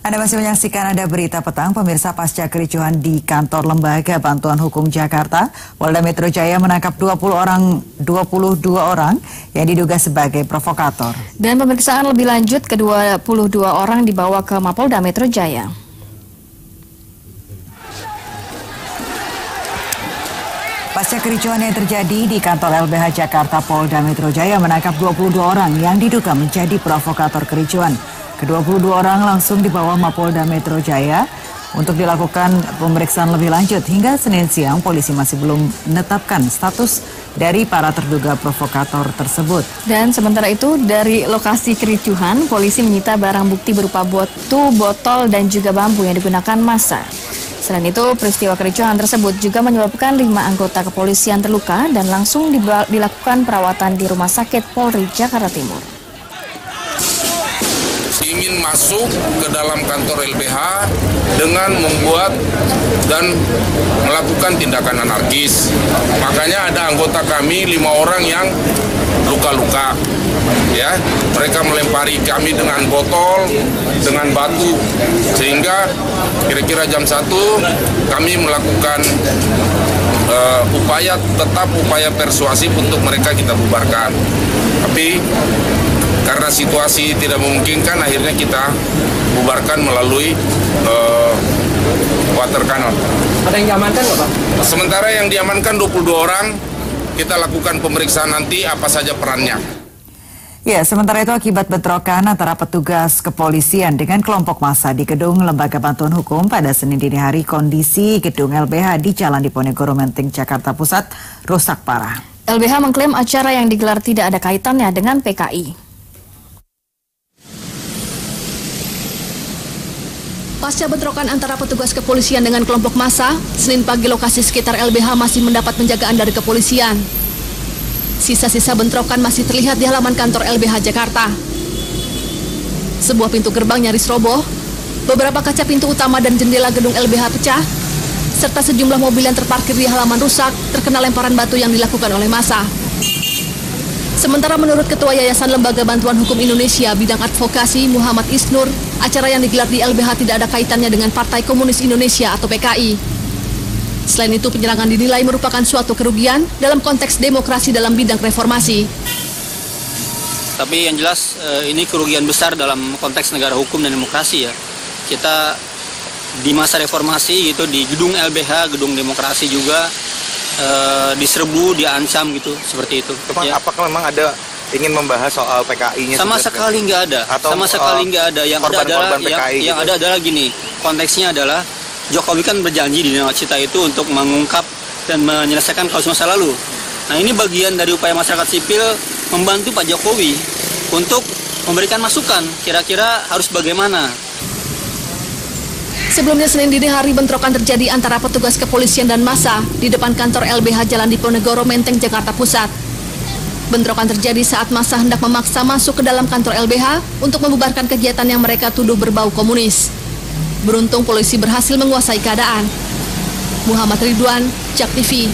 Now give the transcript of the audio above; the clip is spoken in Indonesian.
Anda masih menyaksikan Ada Berita Petang, pemirsa. Pasca kericuhan di kantor Lembaga Bantuan Hukum Jakarta, Polda Metro Jaya menangkap 22 orang yang diduga sebagai provokator. Dan pemeriksaan lebih lanjut, ke-22 orang dibawa ke Mapolda Metro Jaya. Pasca kericuhan yang terjadi di kantor LBH Jakarta, Polda Metro Jaya menangkap 22 orang yang diduga menjadi provokator kericuhan. Ke-22 orang langsung dibawa Mapolda Metro Jaya untuk dilakukan pemeriksaan lebih lanjut. Hingga Senin siang, polisi masih belum menetapkan status dari para terduga provokator tersebut. Dan sementara itu, dari lokasi kericuhan, polisi menyita barang bukti berupa botol, dan juga bambu yang digunakan massa. Selain itu, peristiwa kericuhan tersebut juga menyebabkan 5 anggota kepolisian terluka dan langsung dilakukan perawatan di Rumah Sakit Polri Jakarta Timur. Ingin masuk ke dalam kantor LBH dengan membuat dan melakukan tindakan anarkis. Makanya ada anggota kami 5 orang yang luka-luka. Ya, mereka melempari kami dengan botol, dengan batu, sehingga kira-kira jam 1 kami melakukan upaya persuasif untuk mereka kita bubarkan. Tapi karena situasi tidak memungkinkan, akhirnya kita bubarkan melalui water cannon. Ada yang diamankan nggak, Pak? Sementara yang diamankan 22 orang, kita lakukan pemeriksaan nanti apa saja perannya. Ya, sementara itu akibat bentrokan antara petugas kepolisian dengan kelompok massa di gedung Lembaga Bantuan Hukum pada Senin dini hari, kondisi gedung LBH di Jalan Diponegoro Menteng, Jakarta Pusat rusak parah. LBH mengklaim acara yang digelar tidak ada kaitannya dengan PKI. Pasca bentrokan antara petugas kepolisian dengan kelompok massa, Senin pagi lokasi sekitar LBH masih mendapat penjagaan dari kepolisian. Sisa-sisa bentrokan masih terlihat di halaman kantor LBH Jakarta. Sebuah pintu gerbang nyaris roboh, beberapa kaca pintu utama dan jendela gedung LBH pecah, serta sejumlah mobil yang terparkir di halaman rusak terkena lemparan batu yang dilakukan oleh massa. Sementara menurut Ketua Yayasan Lembaga Bantuan Hukum Indonesia Bidang Advokasi Muhammad Isnur, acara yang digelar di LBH tidak ada kaitannya dengan Partai Komunis Indonesia atau PKI. Selain itu, penyerangan dinilai merupakan suatu kerugian dalam konteks demokrasi dalam bidang reformasi. Tapi yang jelas ini kerugian besar dalam konteks negara hukum dan demokrasi ya. Kita di masa reformasi gitu, di gedung LBH, gedung demokrasi juga diserbu, diancam gitu, seperti itu. Ya. Apakah memang ada ingin membahas soal PKI-nya? Sama sekali nggak ada. Atau sama sekali nggak ada. Yang ada adalah yang ada adalah gini. Konteksnya adalah Jokowi kan berjanji di Nawacita itu untuk mengungkap dan menyelesaikan kasus masa lalu. Nah, ini bagian dari upaya masyarakat sipil membantu Pak Jokowi untuk memberikan masukan. Kira-kira harus bagaimana? Sebelumnya Senin dini hari bentrokan terjadi antara petugas kepolisian dan massa di depan kantor LBH Jalan Diponegoro Menteng, Jakarta Pusat. Bentrokan terjadi saat massa hendak memaksa masuk ke dalam kantor LBH untuk membubarkan kegiatan yang mereka tuduh berbau komunis. Beruntung polisi berhasil menguasai keadaan. Muhammad Ridwan, JAK TV.